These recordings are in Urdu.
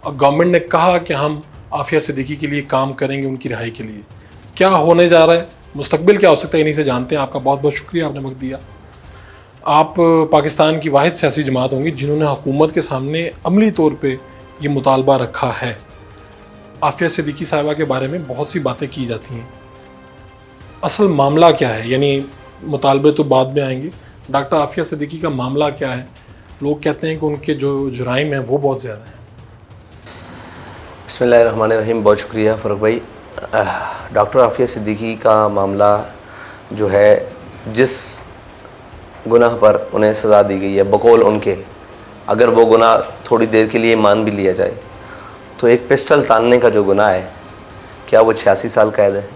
اور گورنمنٹ نے کہا کہ ہم عافیہ صدیقی کے لیے کام کریں گے ان کی رہائی کے لیے. کیا ہونے جا رہا ہے, مستقبل کیا ہو سکتا ہے, انہیں سے جانتے ہیں. آپ کا بہت بہت شکریہ, آپ نے وقت دیا. آپ پاکستان کی واحد سیاسی جماعت ہوں گی جنہوں نے حکومت کے سامنے عملی طور پہ یہ مطالبہ رکھا ہے. عافیہ صدیقی صاحبہ کے بارے میں بہت سی باتیں کی جاتی ہیں, اصل معاملہ کیا ہے؟ یعنی مطالبے تو بعد میں آئیں گے, ڈاکٹر عافیہ صدیقی کا معاملہ کیا ہے؟ لوگ کہتے ہیں کہ ان کے جو جرائم ہیں وہ بہت زیادہ ہیں. بسم اللہ الرحمن الرحیم. بہت شکریہ فاروق بھائی. ڈاکٹر عافیہ صدیقی کا معاملہ جو ہے, جس گناہ پر انہیں سزا دی گئی ہے بقول ان کے, اگر وہ گناہ تھوڑی دیر کے لیے مان بھی لیا جائے تو ایک پسٹل تاننے کا جو گناہ ہے, کیا وہ 86 سال قید ہے؟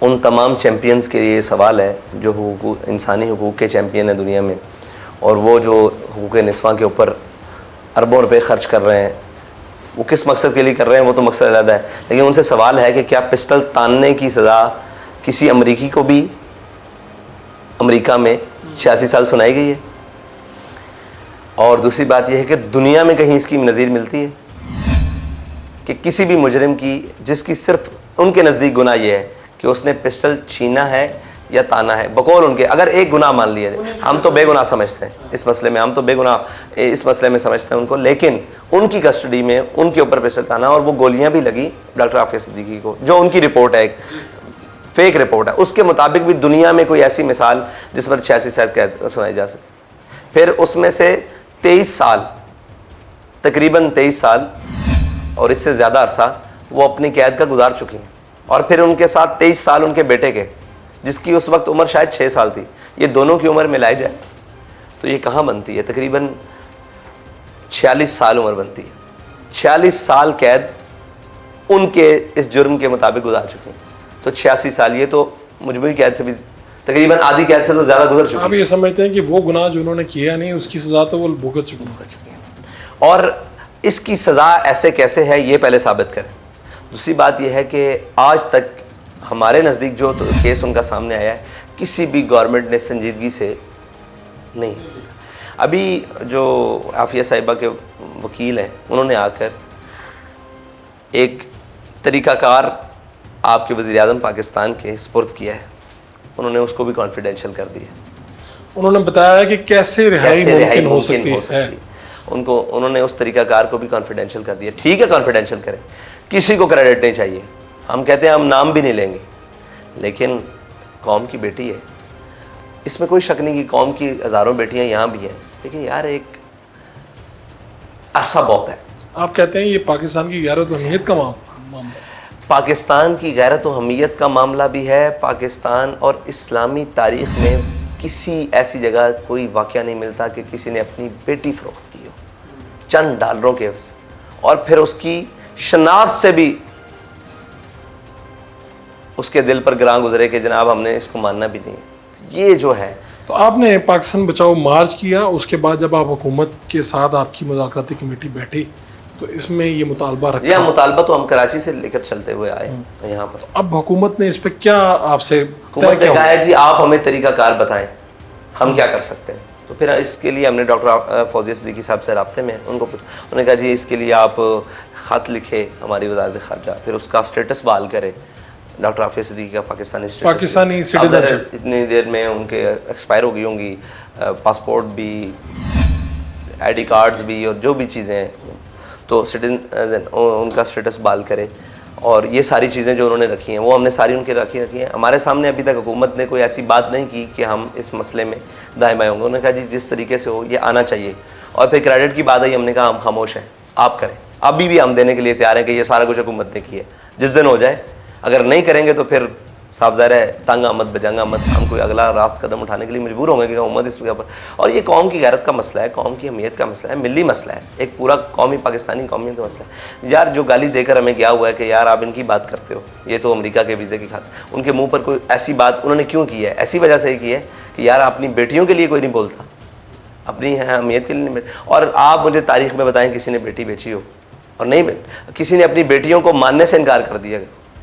ان تمام چیمپئنز کے لیے یہ سوال ہے جو انسانی حقوق کے چیمپئن ہیں دنیا میں, اور وہ جو حقوق نسواں کے اوپر اربوں روپے خرچ کر رہے ہیں. وہ کس مقصد کے لیے کر رہے ہیں وہ تو مقصد علیحدہ ہے, لیکن ان سے سوال ہے کہ کیا پسٹل تاننے کی سزا کسی امریکی کو بھی امریکہ میں 86 سال سنائی گئی ہے؟ اور دوسری بات یہ ہے کہ دنیا میں کہیں اس کی نظیر ملتی ہے کہ کسی بھی مجرم کی, جس کی صرف ان کے نزدیک گناہ یہ ہے کہ اس نے پسٹل چھینا ہے یا تانا ہے, بقول ان کے اگر ایک گناہ مان لیا جائے, ہم تو بے گناہ سمجھتے ہیں اس مسئلے میں, ہم تو بے گناہ اس مسئلے میں سمجھتے ہیں ان کو, لیکن ان کی کسٹڈی میں ان کے اوپر پسٹل تانا, اور وہ گولیاں بھی لگی ڈاکٹر عافیہ صدیقی کو, جو ان کی رپورٹ ہے, ایک فیک رپورٹ ہے, اس کے مطابق بھی دنیا میں کوئی ایسی مثال جس پر 86 سال قید سنائی جا سکے. پھر اس میں سے 23 سال, تقریباً 23 سال اور اس سے زیادہ عرصہ وہ اپنی قید کا گزار چکی ہیں, اور پھر ان کے ساتھ 23 سال ان کے بیٹے کے, جس کی اس وقت عمر شاید 6 سال تھی. یہ دونوں کی عمر ملائی جائے تو یہ کہاں بنتی ہے؟ تقریباً 46 سال عمر بنتی ہے. 46 سال قید ان کے اس جرم کے مطابق گزار چکے ہیں, تو 86 سال یہ تو مجموعی قید سے بھی تقریباً آدھی قید سے تو زیادہ گزر چکی ہے. آپ یہ سمجھتے ہیں کہ وہ گناہ جو انہوں نے کیا نہیں اس کی سزا تو وہ بھگت چکے ہیں, اور اس کی سزا ایسے کیسے ہے یہ پہلے ثابت کریں. دوسری بات یہ ہے کہ آج تک ہمارے نزدیک جو کیس ان کا سامنے آیا ہے, کسی بھی گورنمنٹ نے سنجیدگی سے نہیں. ابھی جو عافیہ صاحبہ کے وکیل ہیں انہوں نے آ کر ایک طریقہ کار آپ کے وزیر اعظم پاکستان کے سپرد کیا ہے, انہوں نے اس کو بھی کانفیڈینشیل کر دیا. انہوں نے بتایا کہ کیسے رہائی ممکن ہو سکتی ہے, انہوں نے اس طریقہ کار کو بھی کانفیڈینشیل کر دیا. ٹھیک ہے, کانفیڈینشیل کریں, کسی کو کریڈٹ نہیں چاہیے, ہم کہتے ہیں ہم نام بھی نہیں لیں گے, لیکن قوم کی بیٹی ہے, اس میں کوئی شک نہیں کہ قوم کی ہزاروں بیٹیاں یہاں بھی ہیں, لیکن یار ایک عرصہ بہت ہے. آپ کہتے ہیں یہ پاکستان کی غیرت و اہمیت کا معاملہ, پاکستان کی غیرت و اہمیت کا معاملہ بھی ہے. پاکستان اور اسلامی تاریخ میں کسی ایسی جگہ کوئی واقعہ نہیں ملتا کہ کسی نے اپنی بیٹی فروخت کی ہو چند ڈالروں کے عوض, اور پھر اس کی شناخت سے بھی اس کے دل پر گراں گزرے کہ جناب ہم نے اس کو ماننا بھی نہیں. یہ جو ہے, تو آپ نے پاکستان بچاؤ مارچ کیا, اس کے بعد جب آپ حکومت کے ساتھ آپ کی مذاکراتی کمیٹی بیٹھی تو اس میں یہ مطالبہ رکھا. یہ مطالبہ تو ہم کراچی سے لے کر چلتے ہوئے آئے یہاں پر. اب حکومت نے اس پہ کیا آپ سے حکومت نے کہا ہے جی آپ ہمیں طریقہ کار بتائیں ہم کیا کر سکتے ہیں. تو پھر اس کے لیے ہم نے ڈاکٹر فوزیہ صدیقی صاحب سے رابطے میں ان کو انہوں نے کہا جی اس کے لیے آپ خط لکھے ہماری وزارت خارجہ, پھر اس کا اسٹیٹس بحال کرے. ڈاکٹر عافیہ صدیقی کا پاکستانی سٹیزنشپ اتنی دیر میں ان کے ایکسپائر ہو گئی ہوں گی, پاسپورٹ بھی, آئی ڈی کارڈز بھی, اور جو بھی چیزیں ہیں, تو ان کا اسٹیٹس بحال کرے. اور یہ ساری چیزیں جو انہوں نے رکھی ہیں وہ ہم نے ساری ان کے رکھی ہیں. ہمارے سامنے ابھی تک حکومت نے کوئی ایسی بات نہیں کی کہ ہم اس مسئلے میں دائیں بائیں ہوں گے. انہوں نے کہا جی جس طریقے سے ہو یہ آنا چاہیے. اور پھر کریڈٹ کی بات آئی, ہم نے کہا ہم خاموش ہیں, آپ کریں. ابھی بھی ہم دینے کے لیے تیار ہیں کہ یہ سارا کچھ حکومت نے کیا ہے, جس دن ہو جائے. اگر نہیں کریں گے تو پھر صاف ظاہر ہے تنگ آمد بجنگ آمد, ہم کوئی اگلا راست قدم اٹھانے کے لیے مجبور ہوں گے کہ حکومت اس کے اوپر. اور یہ قوم کی غیرت کا مسئلہ ہے, قوم کی اہمیت کا مسئلہ ہے, ملی مسئلہ ہے, ایک پورا قومی پاکستانی قومیت کا مسئلہ ہے. یار جو گالی دے کر ہمیں کیا ہوا ہے کہ یار آپ ان کی بات کرتے ہو, یہ تو امریکہ کے ویزے کی خاطر, ان کے منہ پر کوئی ایسی بات انہوں نے کیوں کی ہے؟ ایسی وجہ سے ہی کی ہے کہ یار اپنی بیٹیوں کے لیے کوئی نہیں بولتا, اپنی اہمیت کے لیے نہیں. اور آپ مجھے تاریخ میں بتائیں کسی نے بیٹی بیچی ہو, اور نہیں کسی نے اپنی بیٹیوں کو ماننے سے انکار کر دیا.